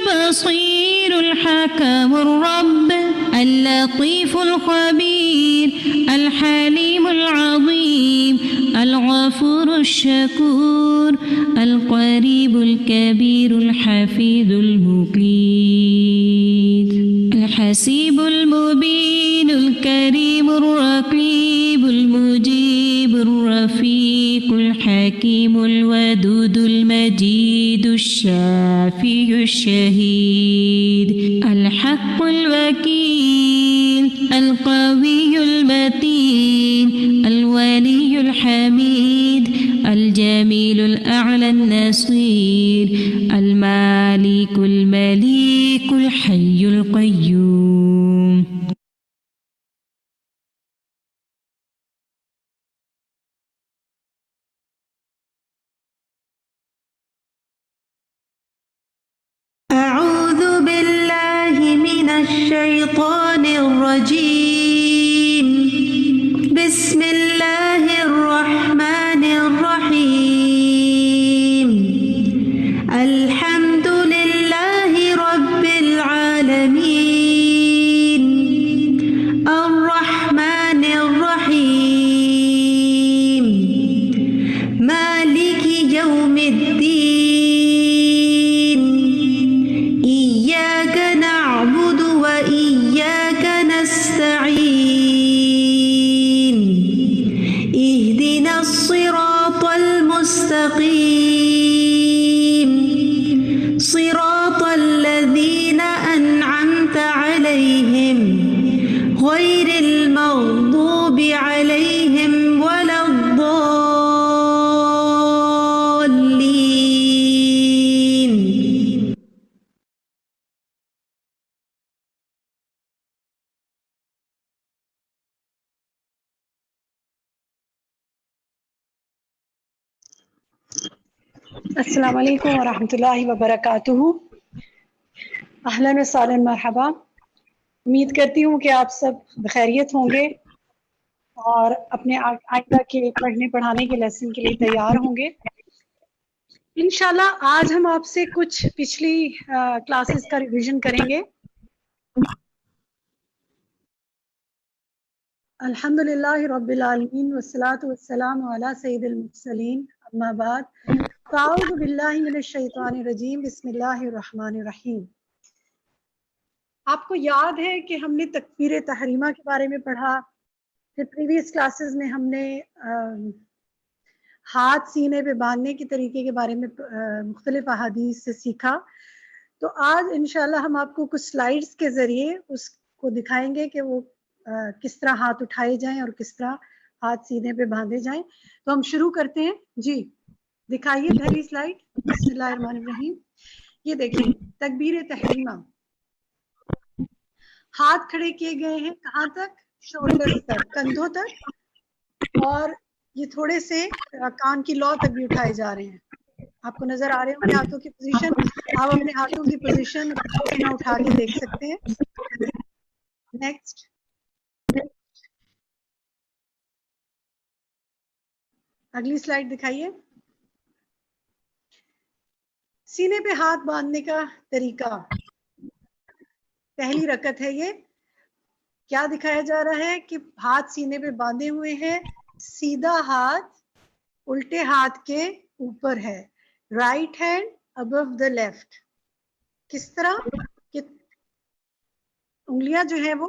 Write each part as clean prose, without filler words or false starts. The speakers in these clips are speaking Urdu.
البصير الحكم الرب اللطيف الخبير الحليم العظيم الغفور الشكور القريب الكبير الحفيظ المقيت الحسيب المبين الكريم الرقيب المجيب الرفيق الحكيم الودود المجيد الشافي الشهيد الحق الوكيل القوي المتين الولي الحميد الجميل الأعلى النصير المالك المليك الحي القيوم. أعوذ بالله من الشيطان الرجيم. بسم الله الرحمن الرحيم. الحمد لله رب العالمين الرحمن الرحيم مالك يوم الدين إياك نعبد وإياك نستعين اهدنا الصراط المستقيم صراط الذين أنعمت عليهم غير المغضوب عليهم ولا الضالين. السلام علیکم ورحمۃ اللہ وبرکاتہ. اہلاً و سہلاً مرحبا. امید کرتی ہوں کہ آپ سب بخیریت ہوں گے اور اپنے آئندہ کے پڑھنے پڑھانے کے لیسن کے لیے تیار ہوں گے. انشاءاللہ آج ہم آپ سے کچھ پچھلی کلاسز کا ریویژن کریں گے. الحمدللہ رب العالمین والصلاة والسلام علی سید المرسلین اما بعد فاعوذ باللہ من الشیطان الرجیم بسم اللہ الرحمن الرحیم. آپ کو یاد ہے کہ ہم نے تکبیر تحریمہ کے بارے میں پڑھا، پھر پریویس کلاسز میں ہم نے ہاتھ سینے پہ باندھنے کے طریقے کے بارے میں مختلف احادیث سے سیکھا. تو آج انشاءاللہ ہم آپ کو کچھ سلائیڈز کے ذریعے اس کو دکھائیں گے کہ وہ کس طرح ہاتھ اٹھائے جائیں اور کس طرح ہاتھ سینے پہ باندھے جائیں. تو ہم شروع کرتے ہیں. جی دکھائیے پہلی سلائیڈ. بسم اللہ الرحمن الرحیم. یہ دیکھیں تکبیر تحریمہ. ہاتھ کھڑے کیے گئے ہیں کہاں تک؟ شولڈرز تک، کندھوں تک، اور یہ تھوڑے سے کان کی لو تک بھی اٹھائے جا رہے ہیں. آپ کو نظر آ رہے ہوں گے ہاتھوں کی پوزیشن. آپ اپنے ہاتھوں کی پوزیشن یہاں اٹھا کے دیکھ سکتے ہیں. نیکسٹ. اگلی سلائیڈ دکھائیے. سینے پہ ہاتھ باندھنے کا طریقہ. پہلی رکعت ہے یہ. کیا دکھایا جا رہا ہے کہ ہاتھ سینے پہ باندھے ہوئے ہیں، سیدھا ہاتھ الٹے ہاتھ کے اوپر ہے، right hand above the left. کس طرح کہ انگلیاں جو ہیں وہ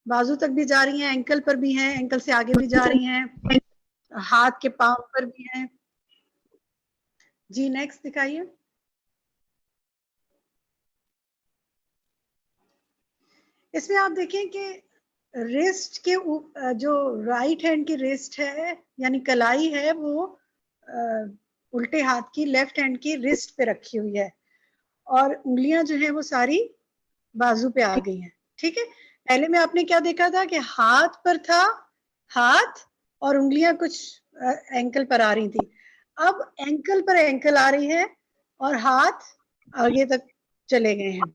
بازو تک بھی جا رہی ہیں، اینکل پر بھی ہیں، اینکل سے آگے بھی جا رہی ہیں، ہاتھ کے پاؤں پر بھی ہیں. جی نیکسٹ دکھائیے. اس میں آپ دیکھیں کہ ریسٹ کے جو رائٹ ہینڈ کی ریسٹ ہے یعنی کلائی ہے وہ الٹے ہاتھ کی لیفٹ ہینڈ کی ریسٹ پہ رکھی ہوئی ہے، اور انگلیاں جو ہیں وہ ساری بازو پہ آ گئی ہیں. ٹھیک ہے. پہلے میں آپ نے کیا دیکھا تھا کہ ہاتھ پر تھا ہاتھ اور انگلیاں کچھ اینکل پر آ رہی تھی. اب اینکل پر اینکل آ رہی ہے اور ہاتھ آگے تک چلے گئے ہیں.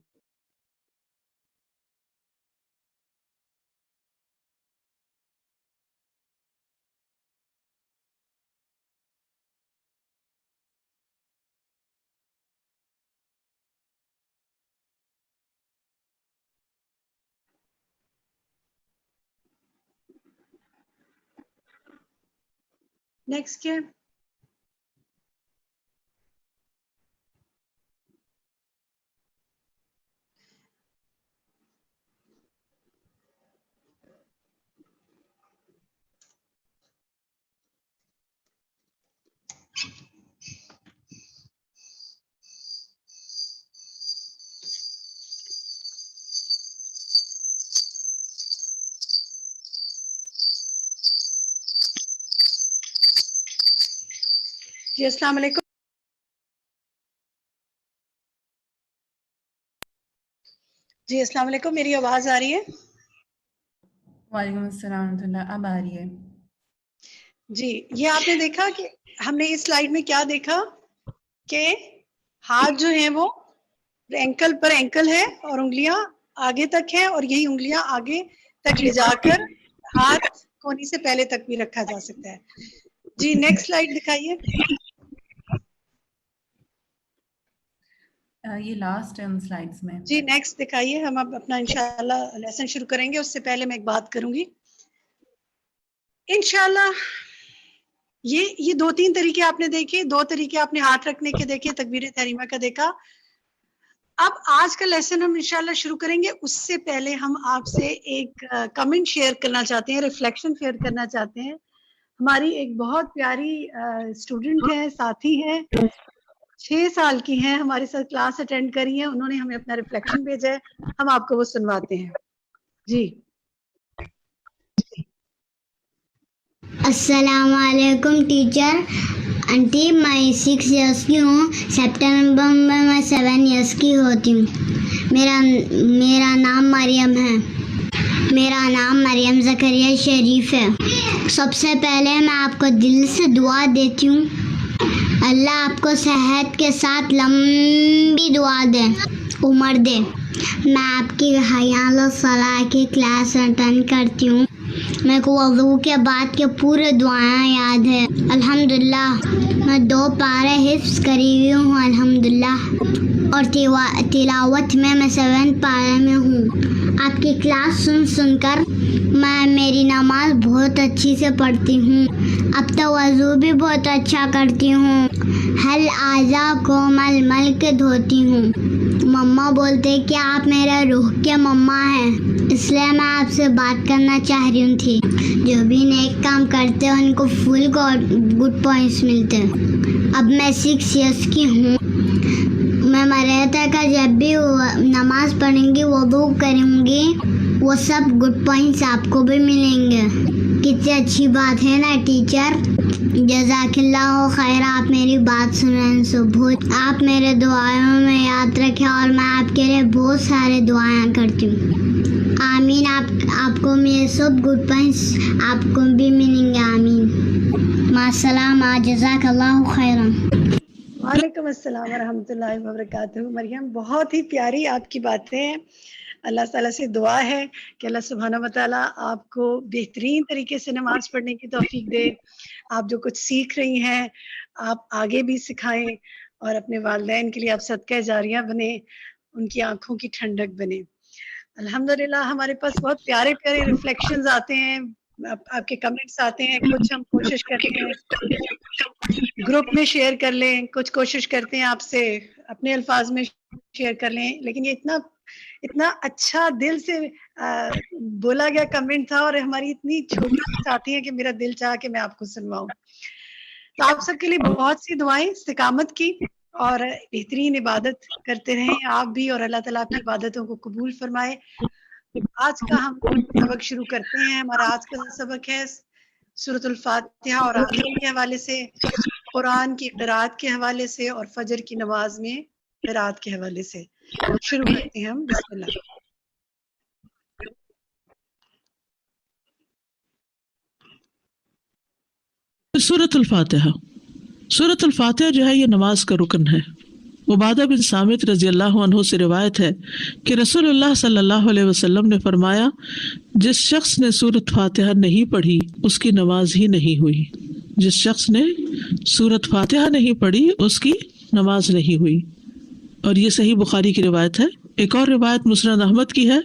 نیکسٹ کیا ہے؟ جی السلام علیکم. جی السلام علیکم، میری آواز آ رہی ہے؟ وعلیکم السلام ورحمۃ اللہ. اب آ رہی ہے. جی یہ آپ نے دیکھا کہ ہم نے اس سلائیڈ میں کیا دیکھا کہ ہاتھ جو ہیں وہ اینکل پر اینکل ہے اور انگلیاں آگے تک ہیں، اور یہی انگلیاں آگے تک لے جا کر ہاتھ کونی سے پہلے تک بھی رکھا جا سکتا ہے. جی نیکسٹ سلائیڈ دکھائیے. یہ لاسٹ ہے ان سلائیڈز میں. جی نیکسٹ دکھائیے. ہم اب اپنا انشاءاللہ لیسن شروع کریں گے. اس سے پہلے میں ایک بات کروں گی انشاءاللہ. یہ 2-3 طریقے آپ نے دیکھے، 2 طریقے آپ نے ہاتھ رکھنے کے دیکھے، تکبیر تحریمہ کا دیکھا. اب آج کا لیسن ہم انشاءاللہ شروع کریں گے. اس سے پہلے ہم آپ سے ایک کمنٹ شیئر کرنا چاہتے ہیں، ریفلیکشن شیئر کرنا چاہتے ہیں. ہماری ایک بہت پیاری اسٹوڈنٹ ہے، ساتھی ہے، 6 سال کی ہیں، ہمارے ساتھ کلاس اٹینڈ کری ہیں. انہوں نے ہمیں اپنا ریفلیکشن بھیجا ہے، ہم آپ کو وہ سنواتے ہیں. جی السلام علیکم ٹیچر. آنٹی میں 6 ایئرس کی ہوں. سپٹمبر میں 7 ایئرس کی ہوتی ہوں. میرا نام مریم ہے. میرا نام مریم زکریا شریف ہے. سب سے پہلے میں آپ کو دل سے دعا دیتی ہوں، اللہ آپ کو صحت کے ساتھ لمبی دعا دے، عمر دے. میں آپ کی حیال و صلاح کی کلاس اٹینڈ کرتی ہوں. میرے کو وضو کے بعد کے پورے دعائیں یاد ہے الحمدللہ. میں 2 پارے حفظ کری ہوئی ہوں الحمدللہ، اور تلاوت میں 7 پارے میں ہوں. آپ کی کلاس سن کر میری نماز بہت اچھی سے پڑھتی ہوں. اب تو وضو بھی بہت اچھا کرتی ہوں. ہر اعضاء کو مل کے دھوتی ہوں. مما بولتے کہ آپ میرے روح کے مما ہیں، اس لیے میں آپ سے بات کرنا چاہ رہی ہوں تھی. جو بھی نیک کام کرتے ہیں ان کو فل گڈ پوائنٹس ملتے ہیں. اب میں 6 ایئرس کی ہوں. میں مرحلہ کا جب بھی نماز پڑھوں گی، وضو کروں گی، وہ سب گڈ پوائنٹس آپ کو بھی ملیں گے. کتنی اچھی بات ہے نا ٹیچر. جزاک اللہ خیر. آپ میری بات سنیں بہت، آپ میرے دعاؤں میں یاد رکھیں، اور میں آپ کے لیے بہت سارے دعائیں کرتی ہوں. آمین. آپ کو میرے سب گڈ پوائنٹس آپ کو بھی ملیں گے. آمین. مع السلامہ. جزاک اللہ خیرا. وعلیکم السلام ورحمۃ اللہ وبرکاتہ. مریم بہت ہی پیاری آپ کی باتیں ہیں. اللہ تعالیٰ سے دعا ہے کہ اللہ سبحانہ و تعالیٰ آپ کو بہترین طریقے سے نماز پڑھنے کی توفیق دے. آپ جو کچھ سیکھ رہی ہیں آپ آگے بھی سکھائیں، اور اپنے والدین کے لیے آپ صدقہ جاریہ بنے، ان کی آنکھوں کی ٹھنڈک بنے. الحمدللہ ہمارے پاس بہت پیارے پیارے ریفلیکشنز آتے ہیں، آپ کے کمنٹس آتے ہیں. کچھ ہم کوشش کرتے ہیں گروپ میں شیئر کر لیں، کچھ کوشش کرتے ہیں آپ سے اپنے الفاظ میں شیئر کر لیں. لیکن یہ اتنا اچھا دل سے بولا گیا کمنٹ تھا، اور ہماری اتنی چھوٹی ساتھی ہے کہ میرا دل چاہا کہ میں آپ کو سنواؤں. تو آپ سب کے لیے بہت سی دعائیں استقامت کی، اور بہترین عبادت کرتے رہیں آپ بھی، اور اللہ تعالیٰ آپ کی عبادتوں کو قبول فرمائے. آج کا ہم سبق شروع کرتے ہیں. ہمارا آج کا سبق ہے سورۃ الفاتحہ اور آمین کے حوالے سے، قرآن کی قرات کے حوالے سے، اور فجر کی نماز میں قرات کے حوالے سے. شروع کرتے ہیں ہم. بسم اللہ. سورۃ الفاتحہ. سورۃ الفاتحہ جو ہے یہ نماز کا رکن ہے. عبادہ بن صامت رضی اللہ عنہ سے روایت ہے کہ رسول اللہ صلی اللہ علیہ وسلم نے فرمایا، جس شخص نے سورۃ فاتحہ نہیں پڑھی اس کی نماز ہی نہیں ہوئی. جس شخص نے سورۃ فاتحہ نہیں پڑھی اس کی نماز نہیں ہوئی. اور یہ صحیح بخاری کی روایت ہے. ایک اور روایت مسند احمد کی ہے.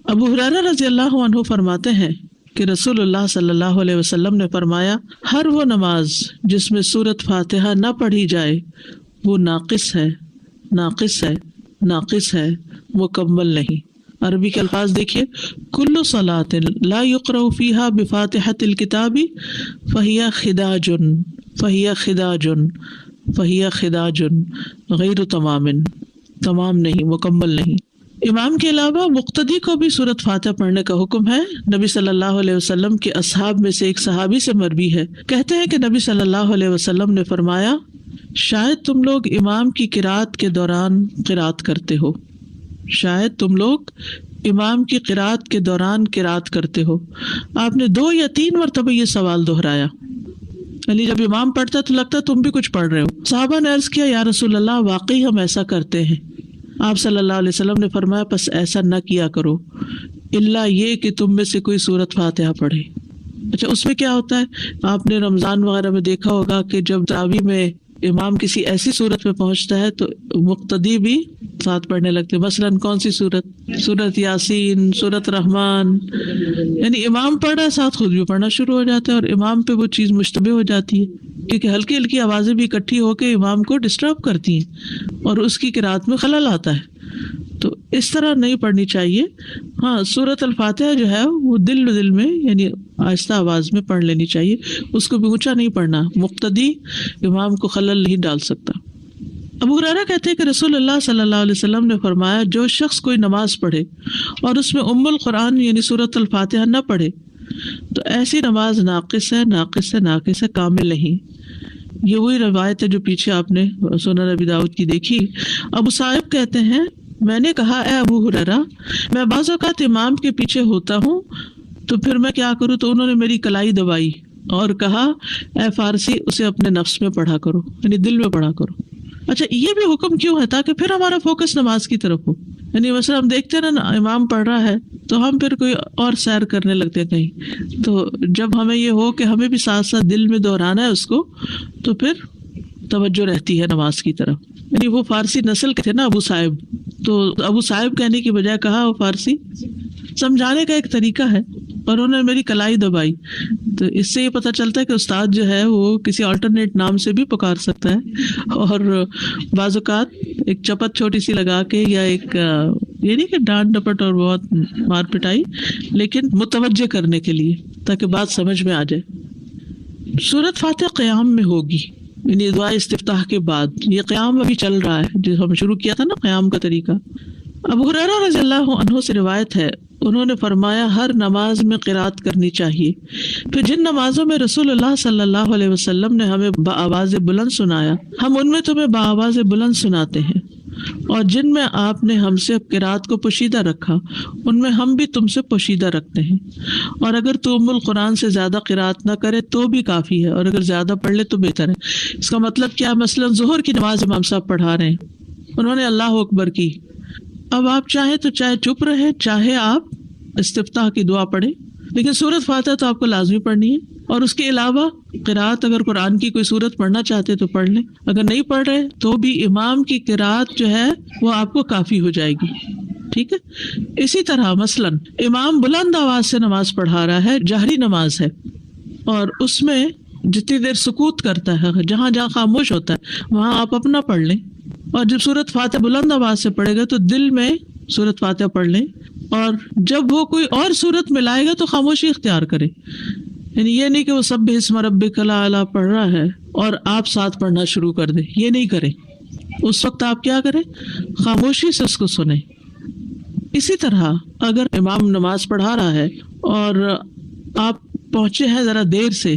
ابو ہریرہ رضی اللہ عنہ فرماتے ہیں کہ رسول اللہ صلی اللہ علیہ وسلم نے فرمایا ہر وہ نماز جس میں سورۃ فاتحہ نہ پڑھی جائے وہ ناقص ہے، ناقص ہے، ناقص ہے، مکمل نہیں۔ عربی کے الفاظ دیکھیے، کل صلاۃ لا یقرأ فیہا بفاتحۃ الکتاب فہی خداج، فہی خداج، فہی خداج غیر تمام، تمام نہیں، مکمل نہیں۔ امام کے علاوہ مقتدی کو بھی سورۃ فاتحہ پڑھنے کا حکم ہے۔ نبی صلی اللہ علیہ وسلم کے اصحاب میں سے ایک صحابی سے مروی ہے، کہتے ہیں کہ نبی صلی اللہ علیہ وسلم نے فرمایا شاید تم لوگ امام کی قرات کے دوران قرات کرتے ہو، شاید تم لوگ امام کی قرات کے دوران قرات کرتے ہو۔ آپ نے 2 یا 3 مرتبہ یہ سوال دہرایا، یعنی جب امام پڑھتا تو لگتا تم بھی کچھ پڑھ رہے ہو۔ صحابہ نے عرض کیا یا رسول اللہ واقعی ہم ایسا کرتے ہیں۔ آپ صلی اللہ علیہ وسلم نے فرمایا پس ایسا نہ کیا کرو الا یہ کہ تم میں سے کوئی سورۃ فاتحہ پڑھے۔ اچھا، اس میں کیا ہوتا ہے؟ آپ نے رمضان وغیرہ میں دیکھا ہوگا کہ جب تراویح میں امام کسی ایسی صورت میں پہنچتا ہے تو مقتدی بھی ساتھ پڑھنے لگتے ہیں۔ مثلاً کون سی صورت؟ سورۃ یاسین، سورۃ رحمان، یعنی امام پڑھ رہا ہے ساتھ خود بھی پڑھنا شروع ہو جاتا ہے، اور امام پہ وہ چیز مشتبہ ہو جاتی ہے کیونکہ ہلکی ہلکی آوازیں بھی اکٹھی ہو کے امام کو ڈسٹرب کرتی ہیں اور اس کی قرات میں خلل آتا ہے۔ تو اس طرح نہیں پڑھنی چاہیے۔ ہاں، سورۃ الفاتحہ جو ہے وہ دل میں یعنی آہستہ آواز میں پڑھ لینی چاہیے، اس کو بھی اونچا نہیں پڑھنا، مقتدی امام کو خلل نہیں ڈال سکتا۔ ابو ہریرہ کہتے ہیں کہ رسول اللہ صلی اللہ علیہ وسلم نے فرمایا جو شخص کوئی نماز پڑھے اور اس میں ام القرآن یعنی سورۃ الفاتحہ نہ پڑھے تو ایسی نماز ناقص ہے، ناقص ہے، ناقص ہے، کامل نہیں۔ یہ وہی روایت ہے جو پیچھے آپ نے سنن ابی داؤد کی دیکھی۔ ابو صاحب کہتے ہیں میں نے کہا اے ابو ہریرہ میں بعض اوقات امام کے پیچھے ہوتا ہوں تو پھر میں کیا کروں؟ تو انہوں نے میری کلائی دبائی اور کہا اے فارسی اسے اپنے نفس میں پڑھا کرو، یعنی دل میں پڑھا کرو۔ اچھا، یہ بھی حکم کیوں ہے؟ تاکہ پھر ہمارا فوکس نماز کی طرف ہو۔ یعنی مثلا ہم دیکھتے ہیں نا امام پڑھ رہا ہے تو ہم پھر کوئی اور سیر کرنے لگتے ہیں کہیں، تو جب ہمیں یہ ہو کہ ہمیں بھی ساتھ ساتھ دل میں دہرانا ہے اس کو تو پھر توجہ رہتی ہے نماز کی طرف۔ یعنی وہ فارسی نسل کے تھے نا ابو صاحب، تو ابو صاحب کہنے کی بجائے کہا وہ فارسی، سمجھانے کا ایک طریقہ ہے، اور انہوں نے میری کلائی دبائی۔ تو اس سے یہ پتہ چلتا ہے کہ استاد جو ہے وہ کسی آلٹرنیٹ نام سے بھی پکار سکتا ہے، اور بعض اوقات ایک چپت چھوٹی سی لگا کے یا ایک یہ نہیں کہ ڈانٹ ڈپٹ اور بہت مار پٹائی، لیکن متوجہ کرنے کے لیے تاکہ بات سمجھ میں آ جائے۔ سورۃ فاتحہ قیام میں ہوگی، یعنی دعا استفتاح کے بعد۔ یہ قیام ابھی چل رہا ہے جو ہم شروع کیا تھا نا قیام کا طریقہ۔ ابو ہریرہ رضی اللہ عنہ سے روایت ہے، انہوں نے فرمایا ہر نماز میں قرات کرنی چاہیے۔ پھر جن نمازوں میں رسول اللہ صلی اللہ علیہ وسلم نے ہمیں بآواز بلند سنایا ہم ان میں تمہیں بآواز بلند سناتے ہیں، اور جن میں آپ نے ہم سے قرات کو پوشیدہ رکھا ان میں ہم بھی تم سے پوشیدہ رکھتے ہیں، اور اگر تو ام القرآن سے زیادہ قرات نہ کرے تو بھی کافی ہے، اور اگر زیادہ پڑھ لے تو بہتر ہے۔ اس کا مطلب کیا؟ مثلا ظہر کی نماز امام صاحب پڑھا رہے ہیں، انہوں نے اللہ اکبر کی، اب آپ چاہیں تو چاہے چپ رہے، چاہے آپ استفتاح کی دعا پڑھیں، لیکن سورۃ فاتحہ تو آپ کو لازمی پڑھنی ہے، اور اس کے علاوہ قرات اگر قرآن کی کوئی سورت پڑھنا چاہتے تو پڑھ لیں، اگر نہیں پڑھ رہے تو بھی امام کی قرات جو ہے وہ آپ کو کافی ہو جائے گی، ٹھیک ہے۔ اسی طرح مثلاً امام بلند آواز سے نماز پڑھا رہا ہے، جہری نماز ہے، اور اس میں جتنی دیر سکوت کرتا ہے، جہاں جہاں خاموش ہوتا ہے وہاں آپ اپنا پڑھ لیں، اور جب سورۃ فاتحہ بلند آواز سے پڑھے گا تو دل میں سورۃ فاتحہ پڑھ لیں، اور جب وہ کوئی اور سورت ملائے گا تو خاموشی اختیار کرے۔ یعنی یہ نہیں کہ وہ سبح اسم ربک الاعلی پڑھ رہا ہے اور آپ ساتھ پڑھنا شروع کر دیں، یہ نہیں کریں۔ اس وقت آپ کیا کریں؟ خاموشی سے اس کو سنیں۔ اسی طرح اگر امام نماز پڑھا رہا ہے اور آپ پہنچے ہیں ذرا دیر سے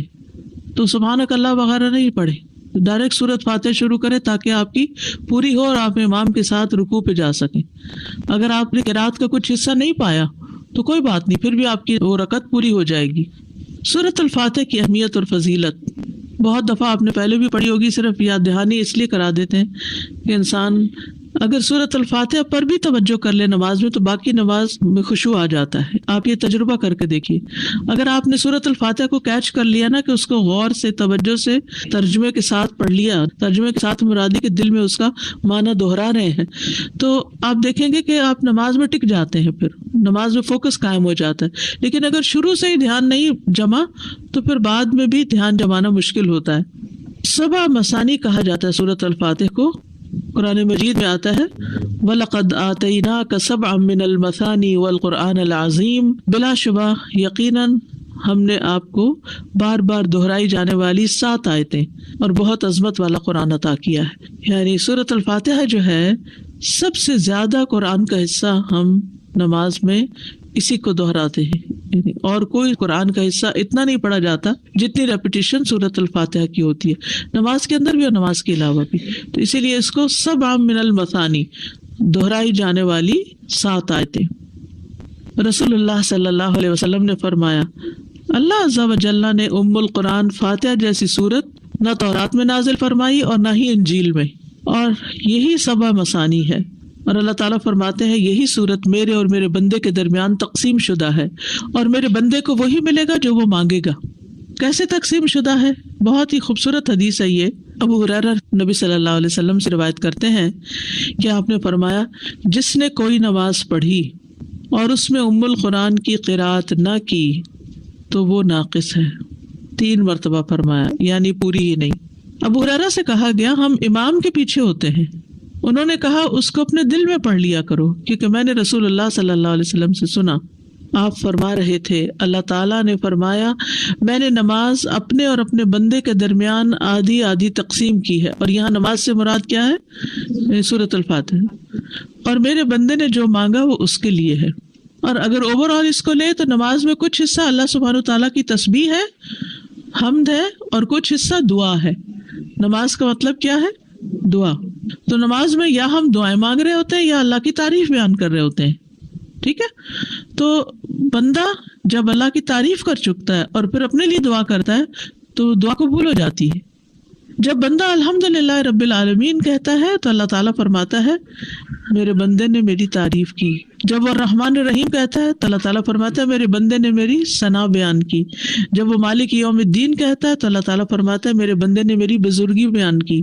تو سبحانک اللہ وغیرہ نہیں پڑھیں، ڈائریکٹ سورۃ فاتحہ شروع کریں تاکہ آپ کی پوری ہو اور آپ امام کے ساتھ رکوع پہ جا سکیں۔ اگر آپ نے قرات کا کچھ حصہ نہیں پایا تو کوئی بات نہیں، پھر بھی آپ کی وہ رکعت پوری ہو جائے گی۔ سورۃ الفاتحہ کی اہمیت اور فضیلت بہت دفعہ آپ نے پہلے بھی پڑھی ہوگی، صرف یاد دہانی اس لیے کرا دیتے ہیں کہ انسان اگر سورۃ الفاتحہ پر بھی توجہ کر لے نماز میں تو باقی نماز میں خشوع آ جاتا ہے. آپ یہ تجربہ کر کے دیکھیے. اگر آپ نے سورۃ الفاتحہ کو کیچ کر لیا نا کہ اس کو غور سے توجہ سے ترجمے کے ساتھ پڑھ لیا, ترجمے کے ساتھ مرادی کے دل میں اس کا معنی دہرا رہے ہیں, تو آپ دیکھیں گے کہ آپ نماز میں ٹک جاتے ہیں, پھر نماز میں فوکس قائم ہو جاتا ہے. لیکن اگر شروع سے ہی دھیان نہیں جمع تو پھر بعد میں بھی دھیان جمانا مشکل ہوتا ہے. 7 مثانی کہا جاتا ہے سورۃ الفاتحہ کو. قرآن مجید میں آتا ہے وَلَقَدْ آتَيْنَاكَ سَبْعًا مِّنَ الْمَثَانِي وَالْقُرْآنَ الْعَظِيمِ, بلا شبہ یقیناً ہم نے آپ کو بار بار دہرائی جانے والی 7 آیتیں اور بہت عظمت والا قرآن عطا کیا ہے. یعنی سورۃ الفاتحہ جو ہے سب سے زیادہ قرآن کا حصہ ہم نماز میں اسی کو دہراتے ہیں, اور کوئی قرآن کا حصہ اتنا نہیں پڑھا جاتا جتنی ریپیٹیشن سورۃ الفاتحہ کی ہوتی ہے, نماز کے اندر بھی اور نماز کے علاوہ بھی. تو اسی لیے اس کو 7 من المثانی, دہرائی جانے والی 7 آیتیں. رسول اللہ صلی اللہ علیہ وسلم نے فرمایا اللہ عز و جل نے ام القرآن فاتحہ جیسی صورت نہ تورات میں نازل فرمائی اور نہ ہی انجیل میں, اور یہی 7 مثانی ہے. اور اللہ تعالیٰ فرماتے ہیں یہی صورت میرے اور میرے بندے کے درمیان تقسیم شدہ ہے, اور میرے بندے کو وہی ملے گا جو وہ مانگے گا. کیسے تقسیم شدہ ہے؟ بہت ہی خوبصورت حدیث ہے یہ. ابو ہریرہ نبی صلی اللہ علیہ وسلم سے روایت کرتے ہیں کہ آپ نے فرمایا جس نے کوئی نماز پڑھی اور اس میں ام القرآن کی قرات نہ کی تو وہ ناقص ہے. 3 مرتبہ فرمایا, یعنی پوری ہی نہیں. ابو ہریرہ سے کہا گیا ہم امام کے پیچھے ہوتے ہیں. انہوں نے کہا اس کو اپنے دل میں پڑھ لیا کرو, کیونکہ میں نے رسول اللہ صلی اللہ علیہ وسلم سے سنا آپ فرما رہے تھے اللہ تعالیٰ نے فرمایا میں نے نماز اپنے اور اپنے بندے کے درمیان آدھی آدھی تقسیم کی ہے, اور یہاں نماز سے مراد کیا ہے؟ سورۃ الفاتحہ. اور میرے بندے نے جو مانگا وہ اس کے لیے ہے. اور اگر اوور آل اس کو لے تو نماز میں کچھ حصہ اللہ سبحانہ تعالیٰ کی تسبیح ہے, حمد ہے, اور کچھ حصہ دعا ہے. نماز کا مطلب کیا ہے؟ دعا. تو نماز میں یا ہم دعائیں مانگ رہے ہوتے ہیں یا اللہ کی تعریف بیان کر رہے ہوتے ہیں. ٹھیک ہے, تو بندہ جب اللہ کی تعریف کر چکتا ہے اور پھر اپنے لیے دعا کرتا ہے تو دعا قبول ہو جاتی ہے. جب بندہ الحمدللہ رب العالمین کہتا ہے تو اللہ تعالیٰ فرماتا ہے میرے بندے نے میری تعریف کی. جب وہ الرحمن الرحیم کہتا ہے تو اللہ تعالیٰ فرماتا ہے میرے بندے نے میری ثنا بیان کی. جب وہ مالک یوم الدین کہتا ہے تو اللہ تعالیٰ فرماتا ہے میرے بندے نے میری بزرگی بیان کی,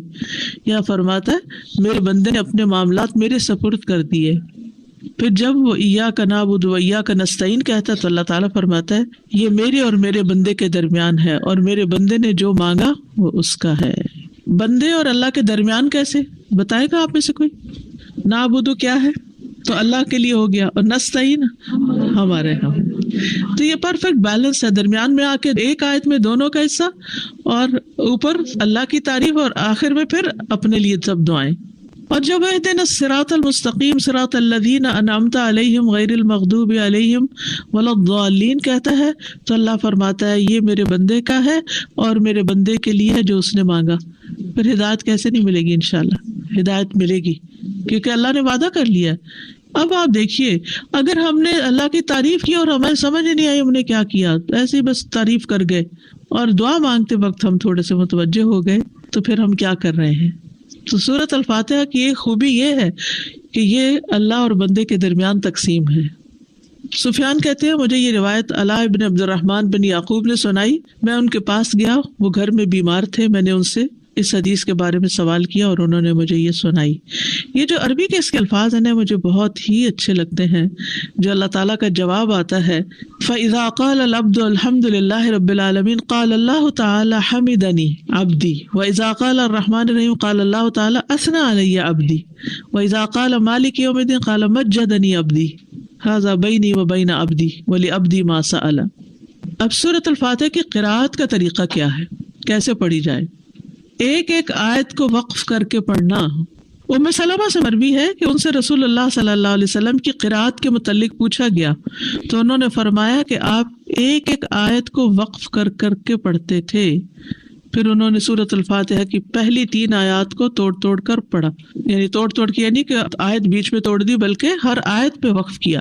یا فرماتا ہے میرے بندے نے اپنے معاملات میرے سپرد کر دیے. پھر جب وہ ایاک نعبد و ایاک نستعین کہتا ہے تو اللہ تعالیٰ فرماتا ہے یہ میرے اور میرے بندے کے درمیان ہے, اور میرے بندے نے جو مانگا وہ اس کا ہے. بندے اور اللہ کے درمیان کیسے بتائے گا آپ میں سے کوئی؟ نعبد کیا ہے تو اللہ کے لیے ہو گیا, اور نستعین ہمارے ہاں. تو یہ پرفیکٹ بیلنس ہے, درمیان میں آ کے ایک آیت میں دونوں کا حصہ, اور اوپر اللہ کی تعریف, اور آخر میں پھر اپنے لیے سب دعائیں. اور جب اہدنا الصراط المستقیم صراط الذین انعمت علیہم غیر المغضوب علیہم ولا الضالین کہتا ہے تو اللہ فرماتا ہے یہ میرے بندے کا ہے اور میرے بندے کے لیے ہے جو اس نے مانگا. پھر ہدایت کیسے نہیں ملے گی؟ انشاءاللہ ہدایت ملے گی, کیونکہ اللہ نے وعدہ کر لیا. اب آپ دیکھیے اگر ہم نے اللہ کی تعریف کی اور ہمیں سمجھ نہیں آئی ہم نے کیا کیا, ایسے ہی بس تعریف کر گئے, اور دعا مانگتے وقت ہم تھوڑے سے متوجہ ہو گئے, تو پھر ہم کیا کر رہے ہیں؟ تو سورۃ الفاتحہ کی ایک خوبی یہ ہے کہ یہ اللہ اور بندے کے درمیان تقسیم ہے. سفیان کہتے ہیں مجھے یہ روایت علاء ابن عبد الرحمن بن یعقوب نے سنائی. میں ان کے پاس گیا, وہ گھر میں بیمار تھے. میں نے ان سے اس حدیث کے بارے میں سوال کیا اور انہوں نے مجھے یہ سنائی. یہ جو عربی کے اس کے الفاظ ہیں مجھے بہت ہی اچھے لگتے ہیں, جو اللہ تعالیٰ کا جواب آتا ہے فَإِذَا قَالَ الْعَبْدُ الْحَمْدُ لِلَّهِ رَبِّ الْعَالَمِينَ قَالَ اللَّهُ تَعَالَى حَمِدَنِي عَبْدِي وَإِذَا قَالَ الرَّحْمَنُ الرَّحِيمُ قَالَ اللَّهُ تَعَالَى أَثْنَى عَلَيَّ عَبْدِي وَإِذَا قَالَ مَالِكِ يَوْمِ الدِّينِ قَالَ مَجَّدَنِي عَبْدِي هَذَا بَيْنِي وَبَيْنَ عَبْدِي وَلِعَبْدِي مَا سَأَلَ. اب سورۃ الفاتحہ کی قراءت کا طریقہ کیا ہے, کیسے پڑھی جائے؟ ایک ایک آیت کو وقف کر کے پڑھنا. ام سلمہ سے مروی ہے کہ ان سے رسول اللہ صلی اللہ علیہ وسلم کی قراءت کے متعلق پوچھا گیا تو انہوں نے فرمایا کہ آپ ایک ایک آیت کو وقف کر کر کے پڑھتے تھے. پھر انہوں نے سورۃ الفاتحہ کی پہلی 3 آیات کو توڑ توڑ کر پڑھا, یعنی توڑ توڑ کے یعنی کہ آیت بیچ میں توڑ دی بلکہ ہر آیت پہ وقف کیا.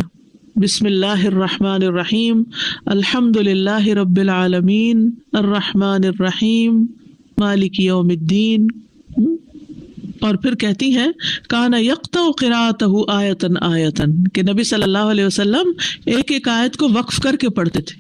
بسم اللہ الرحمن الرحیم الحمد للہ رب العالمین الرحمن الرحیم مالک یوم الدین. اور پھر کہتی ہیں کانا یقطع قراءتہ آیتن آیتن کہ نبی صلی اللہ علیہ وسلم ایک ایک آیت کو وقف کر کے پڑھتے تھے.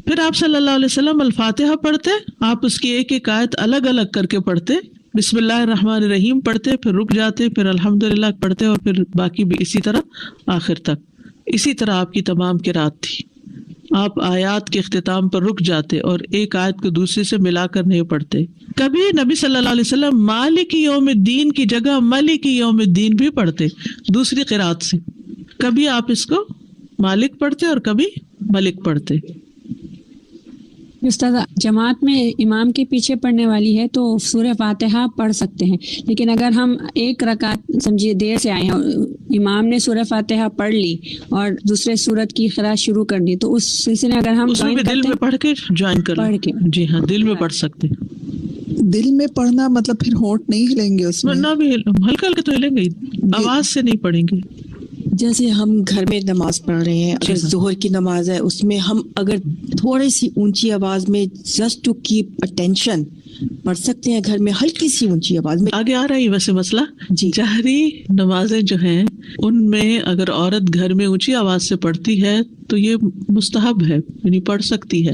پھر آپ صلی اللہ علیہ وسلم الفاتحہ پڑھتے, آپ اس کی ایک ایک آیت الگ الگ کر کے پڑھتے, بسم اللہ الرحمن الرحیم پڑھتے, پھر رک جاتے, پھر الحمدللہ پڑھتے, اور پھر باقی بھی اسی طرح آخر تک. اسی طرح آپ کی تمام قرات تھی. آپ آیات کے اختتام پر رک جاتے اور ایک آیت کو دوسری سے ملا کر نہیں پڑھتے. کبھی نبی صلی اللہ علیہ وسلم مالک یوم الدین کی جگہ ملک یوم الدین بھی پڑھتے دوسری قرات سے. کبھی آپ اس کو مالک پڑھتے اور کبھی ملک پڑھتے. استاد جماعت میں امام کے پیچھے پڑھنے والی ہے تو سورہ فاتحہ پڑھ سکتے ہیں, لیکن اگر ہم ایک رکعت سمجھیے دیر سے آئے ہیں اور امام نے سورہ فاتحہ پڑھ لی اور دوسرے سورت کی قرات شروع کر دی تو اس سلسلے اگر ہم اس میں بھی دل میں پڑھ کے جوائن کر پڑھ کے, جی ہاں دل میں پڑھ سکتے. دل میں پڑھنا مطلب پھر ہونٹ نہیں ہلیں گے اس میں, نہ بھی ہلکا ہلکا تو ہلیں گے, آواز سے نہیں پڑھیں گے. جیسے ہم گھر میں نماز پڑھ رہے ہیں, اگر ظہر کی نماز ہے اس میں ہم اگر تھوڑی سی اونچی آواز میں جسٹ ٹو کیپ اٹینشن پڑھ سکتے ہیں, گھر میں ہلکی سی اونچی آواز میں. آگے آ رہا ہے ویسے مسئلہ. جی جہری نمازیں جو ہیں ان میں اگر عورت گھر میں اونچی آواز سے پڑھتی ہے تو یہ مستحب ہے, یعنی پڑھ سکتی ہے,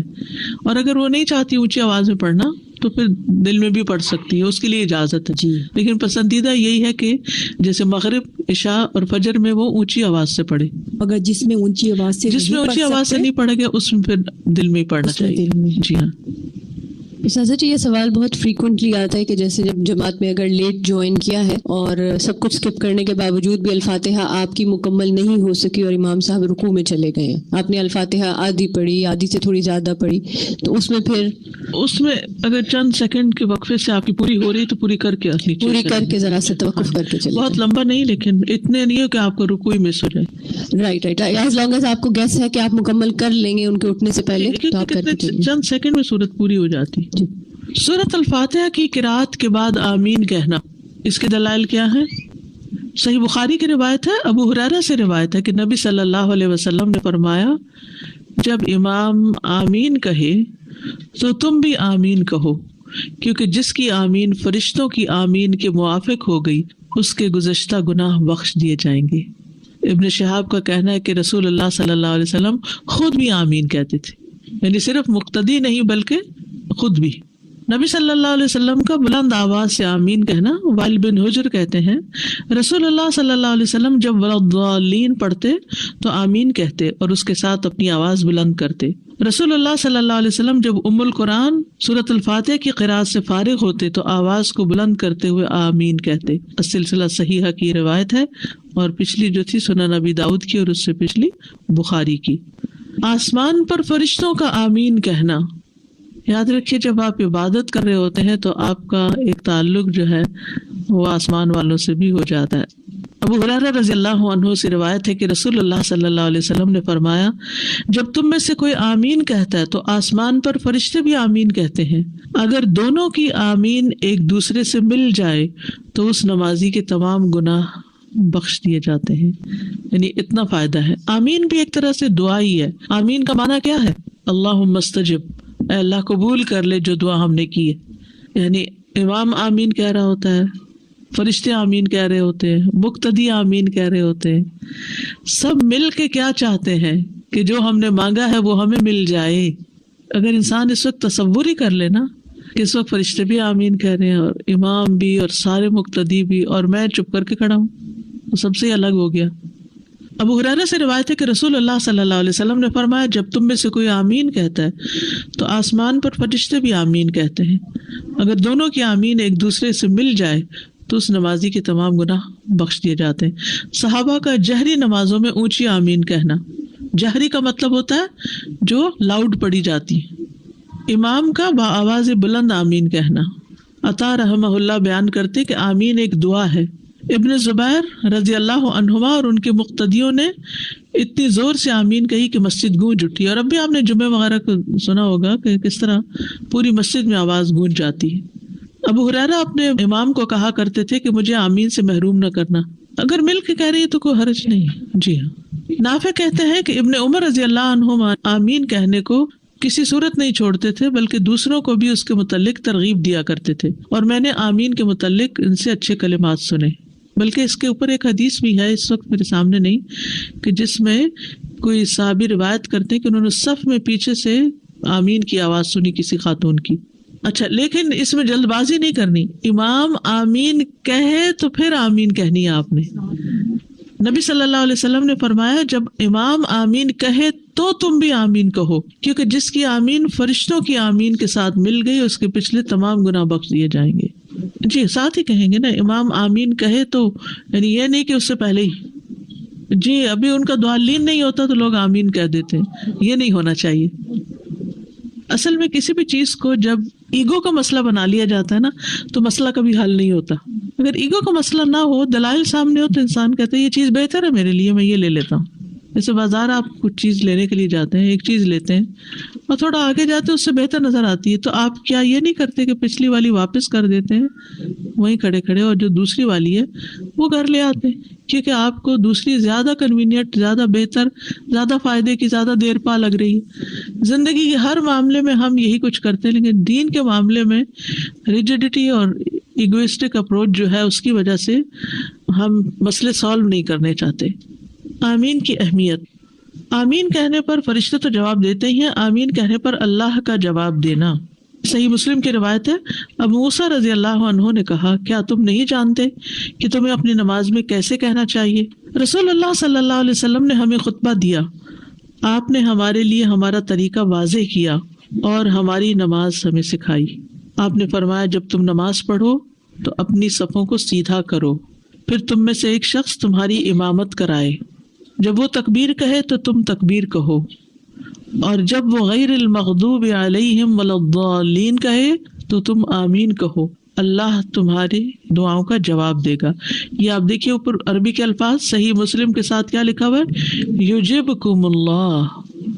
اور اگر وہ نہیں چاہتی اونچی آواز میں پڑھنا تو پھر دل میں بھی پڑھ سکتی ہے, اس کے لیے اجازت ہے. جی لیکن پسندیدہ یہی ہے کہ جیسے مغرب, عشاء اور فجر میں وہ اونچی آواز سے پڑھے. اگر جس میں اونچی آواز سے نہیں پڑھے گا اس میں پھر دل میں ہی پڑھنا چاہیے. جی ہاں. اساتذہ جی یہ سوال بہت فریکوینٹلی آتا ہے کہ جیسے جب جماعت میں اگر لیٹ جوائن کیا ہے اور سب کچھ اسکپ کرنے کے باوجود بھی الفاتحہ آپ کی مکمل نہیں ہو سکی اور امام صاحب رکوع میں چلے گئے ہیں, آپ نے الفاتحہ آدھی پڑھی, آدھی سے تھوڑی زیادہ پڑھی, تو اس میں پھر اس میں اگر چند سیکنڈ کے وقفے سے آپ کی پوری ہو رہی تو پوری کر کے ذرا سے توقف کر کے چلے, بہت لمبا نہیں لیکن اتنے نہیں ہو کہ آپ کو رکوع مس ہو جائے. رائٹ ایز لانگ ایز آپ کو گیس ہے کہ آپ مکمل کر لیں گے ان کے اٹھنے سے پہلے تو آپ کر کے چلیے. چند سیکنڈ میں سورت پوری ہو جاتی. سورۃ الفاتحہ کی قرات کے بعد آمین کہنا, اس کے دلائل کیا ہیں؟ صحیح بخاری کی روایت ہے, ابو ہریرہ سے روایت ہے کہ نبی صلی اللہ علیہ وسلم نے فرمایا جب امام آمین کہے تو تم بھی آمین کہو, کیونکہ جس کی آمین فرشتوں کی آمین کے موافق ہو گئی اس کے گزشتہ گناہ بخش دیے جائیں گے. ابن شہاب کا کہنا ہے کہ رسول اللہ صلی اللہ علیہ وسلم خود بھی آمین کہتے تھے, یعنی صرف مقتدی نہیں بلکہ خود بھی. نبی صلی اللہ علیہ وسلم کا بلند آواز سے آمین کہنا, وائل بن حجر کہتے ہیں رسول اللہ صلی اللہ علیہ وسلم جب ولضالین پڑھتے تو آمین کہتے اور اس کے ساتھ اپنی آواز بلند کرتے. رسول اللہ صلی اللہ علیہ وسلم جب ام القرآن سورۃ الفاتحہ کی قرات سے فارغ ہوتے تو آواز کو بلند کرتے ہوئے آمین کہتے. السلسلہ صحیحہ کی روایت ہے, اور پچھلی جو تھی سنن ابی داؤد کی اور اس سے پچھلی بخاری کی. آسمان پر فرشتوں کا آمین کہنا, یاد رکھیے جب آپ عبادت کر رہے ہوتے ہیں تو آپ کا ایک تعلق جو ہے وہ آسمان والوں سے بھی ہو جاتا ہے. ابو ہریرہ رضی اللہ عنہ سے روایت ہے کہ رسول اللہ صلی اللہ علیہ وسلم نے فرمایا جب تم میں سے کوئی آمین کہتا ہے تو آسمان پر فرشتے بھی آمین کہتے ہیں, اگر دونوں کی آمین ایک دوسرے سے مل جائے تو اس نمازی کے تمام گناہ بخش دیے جاتے ہیں. یعنی اتنا فائدہ ہے. آمین بھی ایک طرح سے دعا ہی ہے. آمین کا معنی کیا ہے؟ اللہم استجب, اے اللہ قبول کر لے جو دعا ہم نے کی ہے. یعنی امام آمین کہہ رہا ہوتا ہے, فرشتے آمین کہہ رہے ہوتے ہیں, مقتدی آمین کہہ رہے ہوتے ہیں, سب مل کے کیا چاہتے ہیں کہ جو ہم نے مانگا ہے وہ ہمیں مل جائے. اگر انسان اس وقت تصور ہی کر لے نا کہ اس وقت فرشتے بھی آمین کہہ رہے ہیں اور امام بھی اور سارے مقتدی بھی اور میں چپ کر کے کھڑا ہوں, تو سب سے الگ ہو گیا. ابو ہریرہ سے روایت ہے کہ رسول اللہ صلی اللہ علیہ وسلم نے فرمایا جب تم میں سے کوئی آمین کہتا ہے تو آسمان پر فرشتے بھی آمین کہتے ہیں, اگر دونوں کی آمین ایک دوسرے سے مل جائے تو اس نمازی کے تمام گناہ بخش دیے جاتے ہیں. صحابہ کا جہری نمازوں میں اونچی آمین کہنا, جہری کا مطلب ہوتا ہے جو لاؤڈ پڑھی جاتی ہے, امام کا بآواز بلند آمین کہنا. عطا رحمہ اللہ بیان کرتے کہ آمین ایک دعا ہے. ابن زبیر رضی اللہ عنہما اور ان کے مقتدیوں نے اتنی زور سے آمین کہی کہ مسجد گونج اٹھی. اور اب بھی آپ نے جمعہ وغیرہ کو سنا ہوگا کہ کس طرح پوری مسجد میں آواز گونج جاتی ہے. ابو ہریرہ اپنے امام کو کہا کرتے تھے کہ مجھے آمین سے محروم نہ کرنا, اگر مل کے کہہ رہی ہے تو کوئی حرج نہیں. جی ہاں. نافع کہتے ہیں کہ ابن عمر رضی اللہ عنہما آمین کہنے کو کسی صورت نہیں چھوڑتے تھے بلکہ دوسروں کو بھی اس کے متعلق ترغیب دیا کرتے تھے، اور میں نے آمین کے متعلق ان سے اچھے کلمات سنے۔ بلکہ اس کے اوپر ایک حدیث بھی ہے، اس وقت میرے سامنے نہیں، کہ جس میں کوئی صحابی روایت کرتے ہیں کہ انہوں نے صف میں پیچھے سے آمین کی آواز سنی کسی خاتون کی۔ اچھا، لیکن اس میں جلد بازی نہیں کرنی، امام آمین کہے تو پھر آمین کہنی ہے آپ نے۔ نبی صلی اللہ علیہ وسلم نے فرمایا جب امام آمین کہے تو تم بھی آمین کہو، کیونکہ جس کی آمین فرشتوں کی آمین کے ساتھ مل گئی اس کے پچھلے تمام گناہ بخش دیے جائیں گے۔ جی ساتھ ہی کہیں گے نا، امام آمین کہے تو یعنی یہ نہیں کہ اس سے پہلے ہی جی ابھی ان کا دعالین نہیں ہوتا تو لوگ آمین کہہ دیتے ہیں، یہ نہیں ہونا چاہیے۔ اصل میں کسی بھی چیز کو جب ایگو کا مسئلہ بنا لیا جاتا ہے نا تو مسئلہ کبھی حل نہیں ہوتا۔ اگر ایگو کا مسئلہ نہ ہو، دلائل سامنے ہو، تو انسان کہتا ہے یہ چیز بہتر ہے میرے لیے، میں یہ لے لیتا ہوں۔ جیسے بازار آپ کچھ چیز لینے کے لیے جاتے ہیں، ایک چیز لیتے ہیں اور تھوڑا آگے جاتے ہیں اس سے بہتر نظر آتی ہے، تو آپ کیا یہ نہیں کرتے کہ پچھلی والی واپس کر دیتے ہیں وہیں کھڑے کھڑے، اور جو دوسری والی ہے وہ گھر لے آتے ہیں، کیونکہ آپ کو دوسری زیادہ کنوینئنٹ، زیادہ بہتر، زیادہ فائدے کی، زیادہ دیر پا لگ رہی ہے۔ زندگی کے ہر معاملے میں ہم یہی کچھ کرتے ہیں، لیکن دین کے معاملے میں ریجڈیٹی اور ایگوئسٹک اپروچ جو ہے اس کی وجہ سے ہم مسئلے سالو نہیں کرنے چاہتے۔ آمین کی اہمیت۔ آمین کہنے پر فرشتے تو جواب دیتے ہی ہیں، آمین کہنے پر اللہ کا جواب دینا۔ صحیح مسلم کی روایت ہے، ابو موسیٰ رضی اللہ عنہ نے کہا کیا تم نہیں جانتے کہ تمہیں اپنی نماز میں کیسے کہنا چاہیے؟ رسول اللہ صلی اللہ علیہ وسلم نے ہمیں خطبہ دیا، آپ نے ہمارے لیے ہمارا طریقہ واضح کیا اور ہماری نماز ہمیں سکھائی۔ آپ نے فرمایا جب تم نماز پڑھو تو اپنی صفوں کو سیدھا کرو، پھر تم میں سے ایک شخص تمہاری امامت کرائے، جب وہ تکبیر کہے تو تم تکبیر کہو، اور جب وہ غیر المغضوب علیہم ولا الضالین کہے تو تم آمین کہو، اللہ تمہاری دعاؤں کا جواب دے گا۔ یہ آپ دیکھیے اوپر عربی کے الفاظ، صحیح مسلم کے ساتھ کیا لکھا ہوا ہے؟ یجبکم اللہ،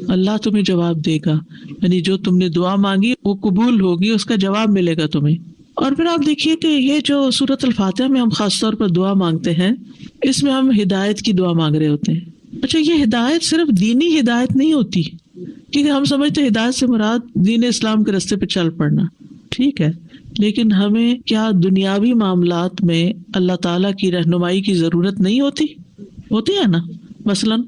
اللہ تمہیں جواب دے گا، یعنی جو تم نے دعا مانگی وہ قبول ہوگی، اس کا جواب ملے گا تمہیں۔ اور پھر آپ دیکھیے کہ یہ جو سورۃ الفاتحہ میں ہم خاص طور پر دعا مانگتے ہیں، اس میں ہم ہدایت کی دعا مانگ رہے ہوتے ہیں۔ اچھا، یہ ہدایت صرف دینی ہدایت نہیں ہوتی، کیونکہ ہم سمجھتے ہیں ہدایت سے مراد دین اسلام کے راستے پہ چل پڑنا، ٹھیک ہے، لیکن ہمیں کیا دنیاوی معاملات میں اللہ تعالیٰ کی رہنمائی کی ضرورت نہیں ہوتی ہے نا؟ مثلاً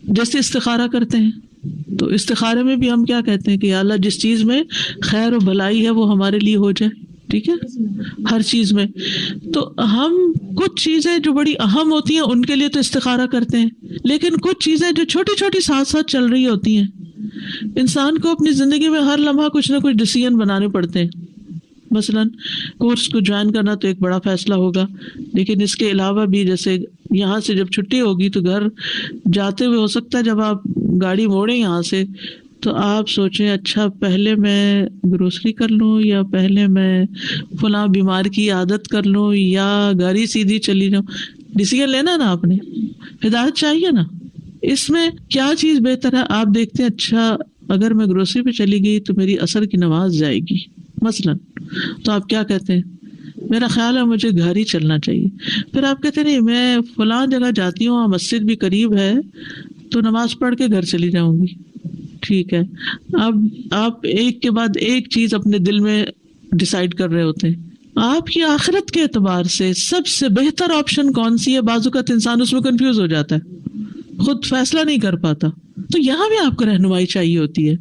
جیسے استخارہ کرتے ہیں تو استخارے میں بھی ہم کیا کہتے ہیں کہ یا اللہ جس چیز میں خیر و بھلائی ہے وہ ہمارے لیے ہو جائے، ٹھیک ہے، ہر چیز میں۔ تو ہم کچھ چیزیں جو بڑی اہم ہوتی ہیں ان کے لیے تو استخارہ کرتے ہیں، لیکن کچھ چیزیں جو چھوٹی چھوٹی ساتھ ساتھ چل رہی ہوتی ہیں، انسان کو اپنی زندگی میں ہر لمحہ کچھ نہ کچھ ڈیسیژن بنانے پڑتے ہیں۔ مثلاً کورس کو جوائن کرنا تو ایک بڑا فیصلہ ہوگا، لیکن اس کے علاوہ بھی جیسے یہاں سے جب چھٹی ہوگی تو گھر جاتے ہوئے ہو سکتا ہے جب آپ گاڑی موڑیں یہاں سے تو آپ سوچیں اچھا پہلے میں گروسری کر لوں یا پہلے میں فلاں بیمار کی عادت کر لوں یا گاڑی سیدھی چلی جاؤں۔ ڈیسیژن لینا نا، آپ نے ہدایت چاہیے نا، اس میں کیا چیز بہتر ہے۔ آپ دیکھتے ہیں اچھا اگر میں گروسری پہ چلی گئی تو میری عصر کی نماز جائے گی مثلاً، تو آپ کیا کہتے ہیں؟ میرا خیال ہے مجھے گھر ہی چلنا چاہیے۔ پھر آپ کہتے ہیں نہیں میں فلاں جگہ جاتی ہوں، مسجد بھی قریب ہے تو نماز پڑھ کے گھر چلی جاؤں گی، ٹھیک ہے۔ اب آپ ایک کے بعد ایک چیز اپنے دل میں ڈیسائیڈ کر رہے ہوتے ہیں۔ آپ کی آخرت کے اعتبار سے سب سے بہتر آپشن کون سی ہے؟ بعض اوقات انسان اس میں کنفیوز ہو جاتا ہے، خود فیصلہ نہیں کر پاتا، تو یہاں بھی آپ کو رہنمائی چاہیے ہوتی ہے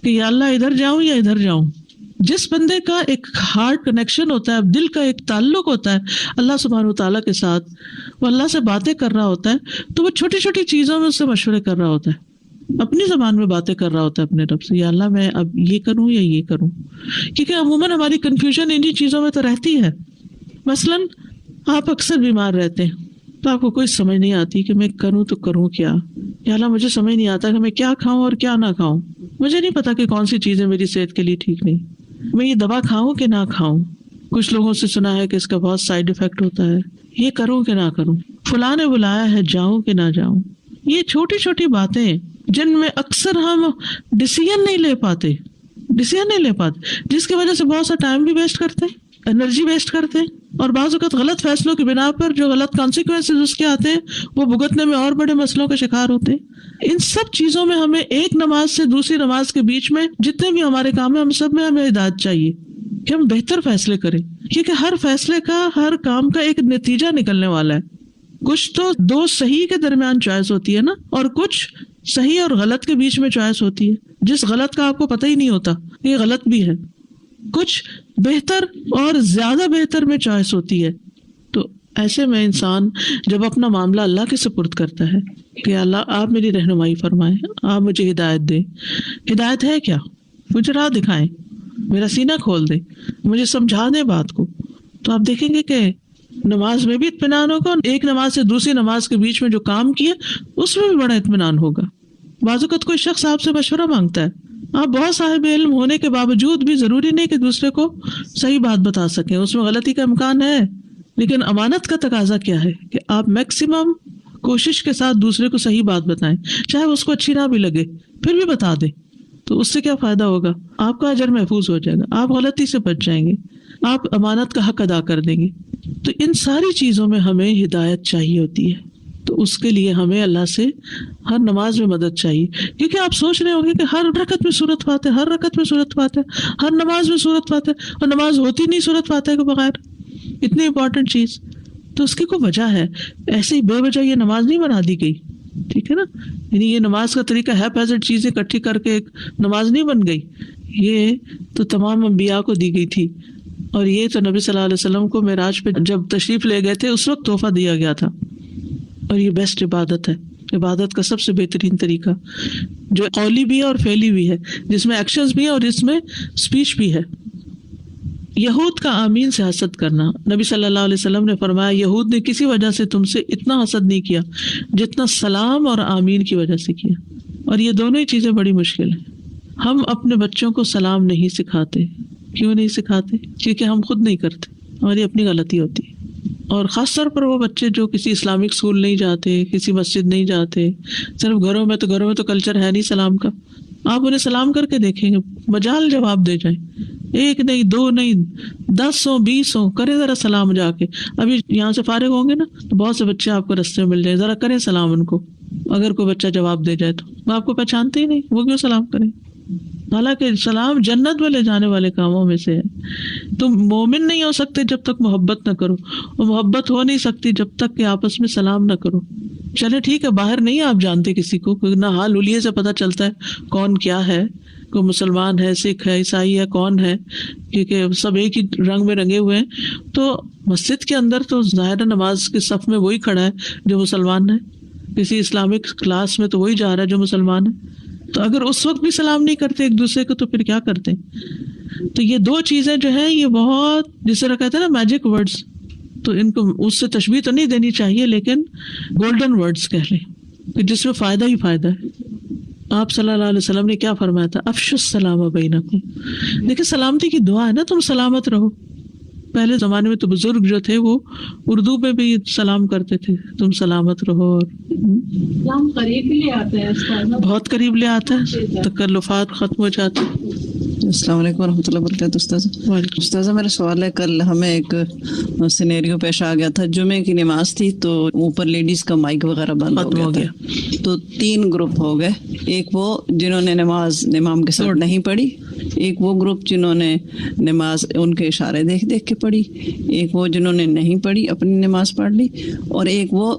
کہ یا اللہ ادھر جاؤں یا ادھر جاؤں۔ جس بندے کا ایک ہارٹ کنیکشن ہوتا ہے، دل کا ایک تعلق ہوتا ہے اللہ سبحانہ و تعالیٰ کے ساتھ، وہ اللہ سے باتیں کر رہا ہوتا ہے تو وہ چھوٹی چھوٹی چیزوں میں اس سے مشورے کر رہا ہوتا ہے، اپنی زبان میں باتیں کر رہا ہوتا ہے اپنے رب سے، یا اللہ میں اب یہ کروں یا یہ کروں، کیونکہ عموماً ہماری کنفیوژن انہی چیزوں میں تو رہتی ہے۔ مثلاً آپ اکثر بیمار رہتے ہیں تو آپ کو کوئی سمجھ نہیں آتی کہ میں کروں تو کروں کیا، یا اللہ مجھے سمجھ نہیں آتا کہ میں کیا کھاؤں اور کیا نہ کھاؤں، مجھے نہیں پتا کہ کون سی چیزیں میری صحت کے لیے ٹھیک نہیں، میں یہ دوا کھاؤں کہ نہ کھاؤں، کچھ لوگوں سے سنا ہے کہ اس کا بہت سائیڈ افیکٹ ہوتا ہے، یہ کروں کہ نہ کروں، فلاں نے بلایا ہے جاؤں کہ نہ جاؤں۔ یہ چھوٹی چھوٹی باتیں جن میں اکثر ہم ڈیسیژن نہیں لے پاتے، جس کی وجہ سے بہت سا ٹائم بھی ویسٹ کرتے ہیں، انرجی ویسٹ کرتے ہیں۔ اور بعض اوقات غلط فیصلوں کی بنا پر جو غلط کانسیکوینسز اس کے آتے ہیں وہ بھگتنے میں اور بڑے مسئلوں کا شکار ہوتے ہیں۔ ان سب چیزوں میں ہمیں ایک نماز سے دوسری نماز کے بیچ میں جتنے بھی ہمارے کام ہیں ہم سب میں ہمیں ہدایت چاہیے کہ ہم بہتر فیصلے کریں، کیونکہ ہر فیصلے کا ہر کام کا ایک نتیجہ نکلنے والا ہے۔ کچھ تو دو صحیح کے درمیان چوائس ہوتی ہے نا، اور کچھ صحیح اور غلط کے بیچ میں چوائس ہوتی ہے، جس غلط کا آپ کو پتہ ہی نہیں ہوتا یہ غلط بھی ہے۔ کچھ بہتر اور زیادہ بہتر میں چوائس ہوتی ہے۔ تو ایسے میں انسان جب اپنا معاملہ اللہ کے سپرد کرتا ہے کہ اللہ آپ میری رہنمائی فرمائیں، آپ مجھے ہدایت دیں، ہدایت ہے کیا، مجھے راہ دکھائیں، میرا سینہ کھول دیں، مجھے سمجھا دیں بات کو، تو آپ دیکھیں گے کہ نماز میں بھی اطمینان ہوگا، ایک نماز سے دوسری نماز کے بیچ میں جو کام کیے اس میں بھی بڑا اطمینان ہوگا۔ بعض اوقات کوئی شخص آپ سے مشورہ مانگتا ہے، آپ بہت صاحب علم ہونے کے باوجود بھی ضروری نہیں کہ دوسرے کو صحیح بات بتا سکیں، اس میں غلطی کا امکان ہے، لیکن امانت کا تقاضا کیا ہے کہ آپ میکسیمم کوشش کے ساتھ دوسرے کو صحیح بات بتائیں، چاہے اس کو اچھی نہ بھی لگے پھر بھی بتا دیں۔ تو اس سے کیا فائدہ ہوگا؟ آپ کا اجر محفوظ ہو جائے گا، آپ غلطی سے بچ جائیں گے، آپ امانت کا حق ادا کر دیں گے۔ تو ان ساری چیزوں میں ہمیں ہدایت چاہیے ہوتی ہے، تو اس کے لیے ہمیں اللہ سے ہر نماز میں مدد چاہیے، کیونکہ آپ سوچ رہے ہوں گے کہ ہر رکعت میں سورۃ فاتحہ، ہر رکعت میں سورۃ فاتحہ، ہر نماز میں سورۃ فاتحہ، اور نماز ہوتی نہیں سورۃ فاتحہ کے بغیر، اتنی امپورٹنٹ چیز۔ تو اس کی کوئی وجہ ہے، ایسے ہی بے وجہ یہ نماز نہیں بنا دی گئی، ٹھیک ہے نا؟ یعنی یہ نماز کا طریقہ ہے پیزنٹ چیزیں اکٹھی کر کے ایک نماز نہیں بن گئی، یہ تو تمام انبیاء کو دی گئی تھی، اور یہ تو نبی صلی اللہ علیہ وسلم کو معراج پہ جب تشریف لے گئے تھے اس وقت تحفہ دیا گیا تھا، اور یہ بیسٹ عبادت ہے، عبادت کا سب سے بہترین طریقہ جو قولی بھی ہے اور فعلی بھی ہے، جس میں ایکشنز بھی ہے اور اس میں اسپیچ بھی ہے۔ یہود کا آمین سے حسد کرنا، نبی صلی اللہ علیہ وسلم نے فرمایا یہود نے کسی وجہ سے تم سے اتنا حسد نہیں کیا جتنا سلام اور آمین کی وجہ سے کیا، اور یہ دونوں ہی چیزیں بڑی مشکل ہیں۔ ہم اپنے بچوں کو سلام نہیں سکھاتے، کیوں نہیں سکھاتے؟ کیونکہ ہم خود نہیں کرتے، ہماری اپنی غلطی ہوتی ہے، اور خاص طور پر وہ بچے جو کسی اسلامک اسکول نہیں جاتے، کسی مسجد نہیں جاتے، صرف گھروں میں تو کلچر ہے نہیں سلام کا، آپ انہیں سلام کر کے دیکھیں گے مجال جواب دے جائیں، ایک نہیں، دو نہیں، 10 ہوں 20 ہوں، کریں ذرا سلام جا کے۔ ابھی یہاں سے فارغ ہوں گے نا تو بہت سے بچے آپ کو رستے میں مل جائیں، ذرا کریں سلام ان کو، اگر کوئی بچہ جواب دے جائے تو وہ آپ کو پہچانتے ہی نہیں، وہ کیوں سلام کریں؟ حالانکہ سلام جنت میں لے جانے والے کاموں میں سے ہے۔ تم مومن نہیں ہو سکتے جب تک محبت نہ کرو، اور محبت ہو نہیں سکتی جب تک کہ آپس میں سلام نہ کرو۔ چلے ٹھیک ہے، باہر نہیں آپ جانتے کسی کو، نہ حال حلیے سے پتہ چلتا ہے کون کیا ہے، کوئی مسلمان ہے، سکھ ہے، عیسائی ہے، کون ہے، کیونکہ سب ایک ہی رنگ میں رنگے ہوئے ہیں۔ تو مسجد کے اندر تو ظاہر نماز کے صف میں وہی کھڑا ہے جو مسلمان ہے، کسی اسلامک کلاس میں تو وہی جا رہا ہے جو مسلمان ہے۔ تو اگر اس وقت بھی سلام نہیں کرتے ایک دوسرے کو تو پھر کیا کرتے ہیں؟ تو یہ دو چیزیں جو ہیں یہ بہت، جس طرح کہتے ہیں نا میجک ورڈز، تو ان کو اس سے تشبیہ تو نہیں دینی چاہیے، لیکن گولڈن ورڈز کہہ لیں کہ جس میں فائدہ ہی فائدہ ہے۔ آپ صلی اللہ علیہ وسلم نے کیا فرمایا تھا؟ افشوا السلام بینکم، دیکھیں سلامتی کی دعا ہے نا، تم سلامت رہو۔ پہلے زمانے میں تو بزرگ جو تھے وہ اردو میں بھی سلام کرتے تھے، تم سلامت رہو، اور سلام قریب لے آتا ہے، بہت قریب لے آتا ہے، تکلفات ختم ہو جاتے ہیں۔ السلام علیکم ورحمۃ اللہ وبرکاتہ۔ استاذہ میرا سوال ہے، کل ہمیں ایک سینیریو پیش آ گیا تھا، جمعے کی نماز تھی تو اوپر لیڈیز کا مائک وغیرہ بند ہو گیا تھا، تو 3 گروپ ہو گئے، ایک وہ جنہوں نے نماز امام کے ساتھ نہیں پڑھی، ایک وہ گروپ جنہوں نے نماز ان کے اشارے دیکھ دیکھ کے پڑھی، ایک وہ جنہوں نے نہیں پڑھی اپنی نماز پڑھ لی، اور ایک وہ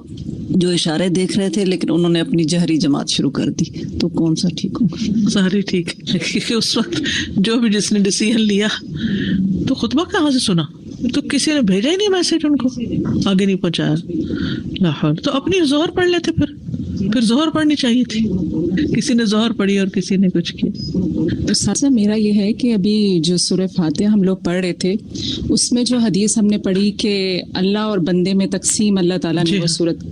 جو اشارے دیکھ رہے تھے لیکن انہوں نے اپنی جہری جماعت شروع کر دی۔ تو کون سا ٹھیک ہوگا؟ سارے ٹھیک ہے، کیونکہ اس وقت جو بھی جس نے ڈیسیژن لیا تو خطبہ کہاں سے سنا؟ تو کسی نے بھیجا ہی نہیں میسج، ان کو آگے نہیں پہنچایا، لا حول۔ تو اپنی ظہر پڑھ لیتے، پھر ظہر پڑھنی چاہیے تھی، کسی نے ظہر پڑھی اور کسی نے کچھ کیا۔ ساتھ میرا یہ ہے کہ ابھی جو سورہ فاتحہ ہم لوگ پڑھ رہے تھے اس میں جو حدیث ہم نے پڑھی کہ اللہ اور بندے میں تقسیم اللہ تعالیٰ نے وہ صورت،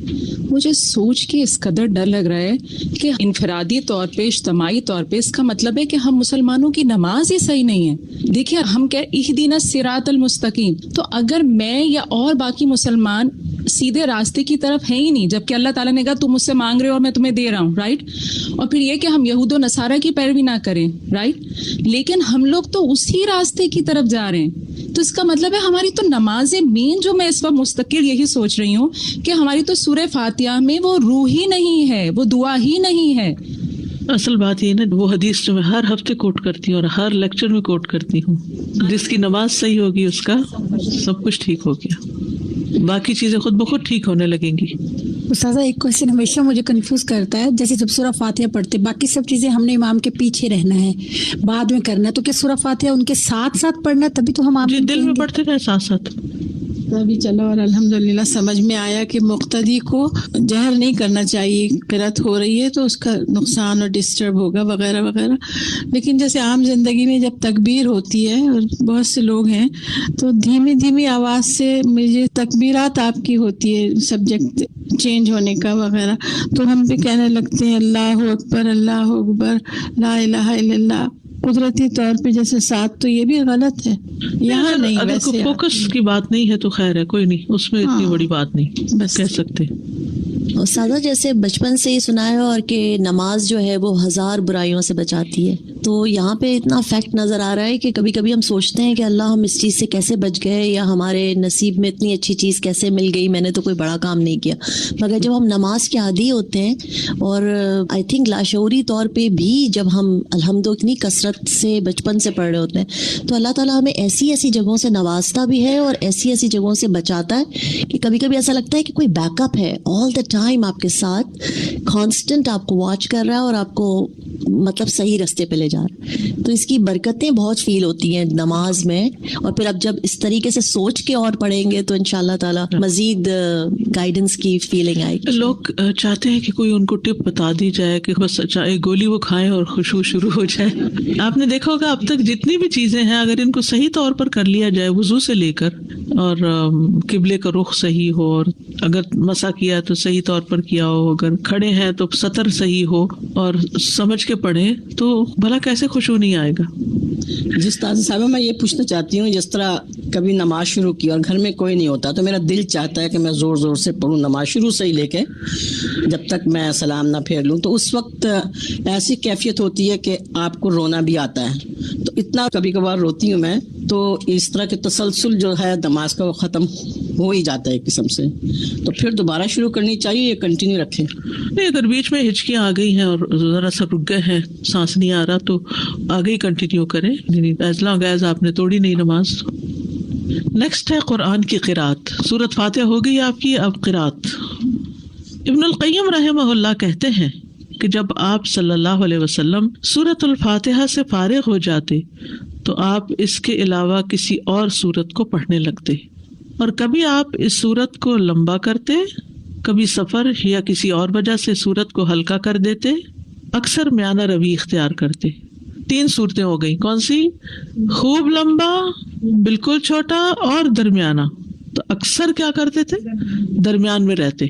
مجھے سوچ کے اس قدر ڈر لگ رہا ہے کہ انفرادی طور پہ اجتماعی طور پہ اس کا مطلب ہے کہ ہم مسلمانوں کی نماز ہی صحیح نہیں ہے۔ دیکھیے ہم اہدنا الصراط المستقیم، تو اگر میں یا اور باقی مسلمان سیدھے راستے کی طرف ہے ہی نہیں، جبکہ اللہ تعالیٰ نے کہا تم مجھ سے مانگ رہے ہو اور میں تمہیں دے رہا ہوں، رائٹ؟ اور پھر یہ کہ ہم یہود و نصارہ کی پیروی نہ کریں، رائٹ؟ لیکن ہم لوگ تو اسی راستے کی طرف جا رہے ہیں تو اس کا مطلب ہے ہماری تو نماز مین جو میں اس وقت مستقل یہی سوچ رہی ہوں کہ ہماری تو سورہ فاتحہ میں وہ روح ہی نہیں ہے، وہ دعا ہی نہیں ہے. اصل بات یہ نا وہ حدیث جو میں ہر ہفتے کوٹ کرتی ہوں اور ہر لیکچر میں کوٹ کرتی ہوں، جس کی نماز صحیح ہوگی اس کا سب کچھ ٹھیک ہو گیا، باقی چیزیں خود بخود ٹھیک ہونے لگیں گی. استاذہ ایک کوشچن ہمیشہ مجھے کنفیوز کرتا ہے، جیسے جب سورہ فاتحہ پڑھتے باقی سب چیزیں ہم نے امام کے پیچھے رہنا ہے، بعد میں کرنا ہے، تو کیا سورہ فاتحہ ان کے ساتھ ساتھ پڑھنا ہے تبھی تو ہم جی دل میں پڑھتے رہے ساتھ ساتھ. بھی چلا اور الحمدللہ سمجھ میں آیا کہ مقتدی کو جہر نہیں کرنا چاہیے، قرات ہو رہی ہے تو اس کا نقصان اور ڈسٹرب ہوگا وغیرہ وغیرہ. لیکن جیسے عام زندگی میں جب تکبیر ہوتی ہے اور بہت سے لوگ ہیں تو دھیمی دھیمی آواز سے مجھے تکبیرات آپ کی ہوتی ہے سبجیکٹ چینج ہونے کا وغیرہ، تو ہم بھی کہنے لگتے ہیں اللہ اکبر اللہ اکبر لا الہ الا اللہ قدرتی طور پہ جیسے ساتھ، تو یہ بھی غلط ہے. یہاں نہیں، اگر ویسے فوکس کی بات نہیں ہے تو خیر ہے، کوئی نہیں، اس میں اتنی بڑی بات نہیں بس کہہ سکتے. استاذہ جیسے بچپن سے ہی سنا ہے اور کہ نماز جو ہے وہ 1000 برائیوں سے بچاتی ہے، تو یہاں پہ اتنا فیکٹ نظر آ رہا ہے کہ کبھی کبھی ہم سوچتے ہیں کہ اللہ ہم اس چیز سے کیسے بچ گئے، یا ہمارے نصیب میں اتنی اچھی چیز کیسے مل گئی، میں نے تو کوئی بڑا کام نہیں کیا. مگر جب ہم نماز کے عادی ہوتے ہیں اور آئی تھنک لاشعوری طور پہ بھی جب ہم الحمدللہ اتنی کثرت سے بچپن سے پڑھ رہے ہوتے ہیں، تو اللہ تعالیٰ ہمیں ایسی ایسی جگہوں سے نوازتا بھی ہے اور ایسی ایسی جگہوں سے بچاتا ہے کہ کبھی کبھی ایسا لگتا ہے کہ کوئی بیک اپ ہے آل دا ٹائم آپ کے ساتھ، کانسٹنٹ آپ کو واچ کر رہا ہے اور آپ کو مطلب صحیح راستے پہ لے جا رہا ہے. تو اس کی برکتیں بہت فیل ہوتی ہیں نماز میں، اور پھر اب جب اس طریقے سے سوچ کے اور پڑھیں گے تو انشاءاللہ تعالیٰ مزید گائیڈنس کی فیلنگ آئے گی. لوگ چاہتے ہیں کہ کوئی ان کو ٹپ بتا دی جائے کہ بس ایک گولی وہ کھائیں اور خشوع شروع ہو جائے. آپ نے دیکھا ہوگا اب تک جتنی بھی چیزیں ہیں اگر ان کو صحیح طور پر کر لیا جائے، وضو سے لے کر اور قبلے کا رخ صحیح ہو، اور اگر مسح کیا تو صحیح طور پر کیا ہو، اگر کھڑے ہیں تو سطر صحیح ہو اور سمجھ کے پڑھیں، تو بھلا کیسے خشوع نہیں آئے گا. جس طرح صاحبہ میں یہ پوچھنا چاہتی ہوں، جس طرح کبھی نماز شروع کی اور گھر میں کوئی نہیں ہوتا تو میرا دل چاہتا ہے کہ میں زور زور سے پڑھوں نماز شروع سے ہی لے کے جب تک میں سلام نہ پھیر لوں، تو اس وقت ایسی کیفیت ہوتی ہے کہ آپ کو رونا بھی آتا ہے. تو اتنا کبھی کبھار روتی ہوں میں، تو اس طرح کے تسلسل جو ہے نماز کا وہ ختم ہو ہی جاتا ہے ایک قسم سے. تو پھر دوبارہ شروع کرنی چاہیے یا کنٹینیو رکھیں؟ نہیں، اگر بیچ میں ہچکیاں آ گئی ہیں اور ذرا سا رک گئے ہیں، سانس نہیں آ رہا، تو آگے ہی کنٹینیو کریں، ایز لانگ ایز آپ نے توڑی نہیں نماز. نیکسٹ ہے قرآن کی قرات. سورۃ فاتحہ ہو گئی آپ کی، اب قرات. ابن القیم رحمہ اللہ کہتے ہیں کہ جب آپ صلی اللہ علیہ وسلم سورۃ الفاتحہ سے فارغ ہو جاتے تو آپ اس کے علاوہ کسی اور سورت کو پڑھنے لگتے، اور کبھی آپ اس سورت کو لمبا کرتے، کبھی سفر یا کسی اور وجہ سے سورت کو ہلکا کر دیتے، اکثر میانہ روی اختیار کرتے. 3 صورتیں ہو گئی، کون سی؟ خوب لمبا، بالکل چھوٹا اور درمیانہ. تو اکثر کیا کرتے تھے؟ درمیان میں رہتے.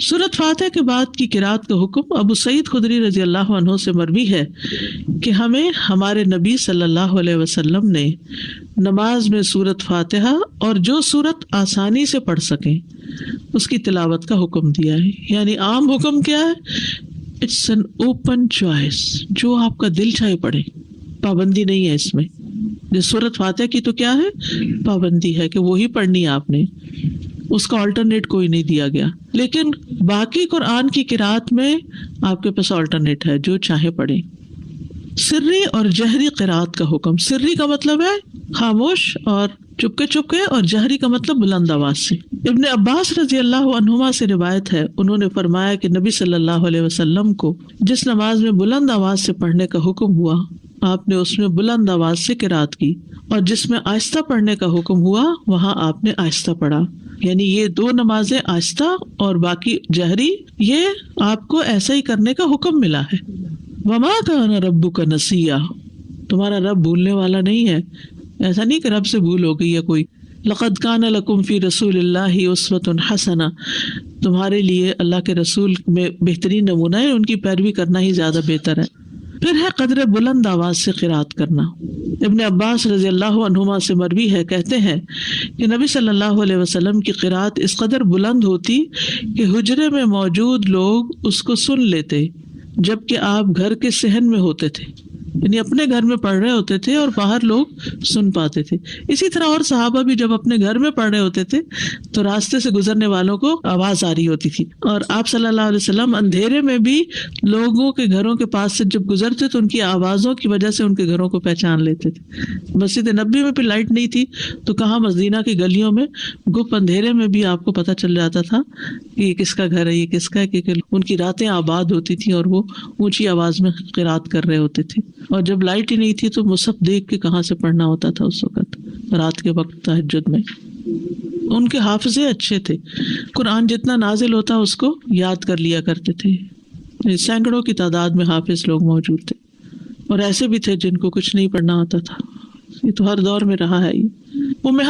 سورۃ فاتحہ کے بعد کی قرات کا حکم ابو سعید خدری رضی اللہ عنہ سے مروی ہے کہ ہمیں ہمارے نبی صلی اللہ علیہ وسلم نے نماز میں سورۃ فاتحہ اور جو سورت آسانی سے پڑھ سکیں اس کی تلاوت کا حکم دیا ہے. یعنی عام حکم کیا ہے؟ اٹس این اوپن چوائس، جو آپ کا دل چاہے پڑھے، پابندی نہیں ہے اس میں. جس سورۃ فاتحہ کی تو کیا ہے؟ پابندی ہے کہ وہی پڑھنی ہے آپ نے، اس کا آلٹرنیٹ کوئی نہیں دیا گیا. لیکن باقی قرآن کی قرات میں آپ کے پاس آلٹرنیٹ ہے، جو چاہے پڑھیں. سری اور جہری قرات کا حکم. سری کا مطلب ہے خاموش اور چپکے چپکے، اور جہری کا مطلب بلند آواز سے. ابن عباس رضی اللہ عنہما سے روایت ہے، انہوں نے فرمایا کہ نبی صلی اللہ علیہ وسلم کو جس نماز میں بلند آواز سے پڑھنے کا حکم ہوا آپ نے اس میں بلند آواز سے قرات کی، اور جس میں آہستہ پڑھنے کا حکم ہوا وہاں آپ نے آہستہ پڑھا. یعنی یہ 2 نمازیں آہستہ اور باقی جہری، یہ آپ کو ایسا ہی کرنے کا حکم ملا ہے. وما کان ربک نسیا، تمہارا رب بھولنے والا نہیں ہے. ایسا نہیں کہ رب سے بھول ہو گئی ہے کوئی. لقد کان لکم فی رسول اللہ اسوۃ حسنہ، تمہارے لیے اللہ کے رسول میں بہترین نمونہ ہے، ان کی پیروی کرنا ہی زیادہ بہتر ہے. پھر ہے قدر بلند آواز سے قرات کرنا. ابن عباس رضی اللہ عنہما سے مروی ہے، کہتے ہیں کہ نبی صلی اللہ علیہ وسلم کی قرات اس قدر بلند ہوتی کہ حجرے میں موجود لوگ اس کو سن لیتے، جبکہ آپ گھر کے صحن میں ہوتے تھے. یعنی اپنے گھر میں پڑھ رہے ہوتے تھے اور باہر لوگ سن پاتے تھے. اسی طرح اور صحابہ بھی جب اپنے گھر میں پڑھ رہے ہوتے تھے تو راستے سے گزرنے والوں کو آواز آ رہی ہوتی تھی, اور آپ صلی اللہ علیہ وسلم اندھیرے میں بھی لوگوں کے گھروں کے پاس سے جب گزرتے تو ان کی آوازوں کی وجہ سے ان کے گھروں کو پہچان لیتے تھے. مسجد نبوی میں بھی لائٹ نہیں تھی تو کہاں مدینہ کی گلیوں میں گپ اندھیرے میں بھی آپ کو پتہ چل جاتا تھا کہ یہ کس کا گھر ہے, یہ کس کا ہے, کیونکہ ان کی راتیں آباد ہوتی تھیں اور وہ اونچی آواز میں قرات کر رہے ہوتے تھے. اور جب لائٹ ہی نہیں تھی تو مصحف دیکھ کے کہاں سے پڑھنا ہوتا تھا اس وقت رات کے وقت تہجد میں. ان کے حافظے اچھے تھے, قرآن جتنا نازل ہوتا اس کو یاد کر لیا کرتے تھے. سینکڑوں کی تعداد میں حافظ لوگ موجود تھے, اور ایسے بھی تھے جن کو کچھ نہیں پڑھنا ہوتا تھا. یہ تو ہر دور میں رہا ہے. یہ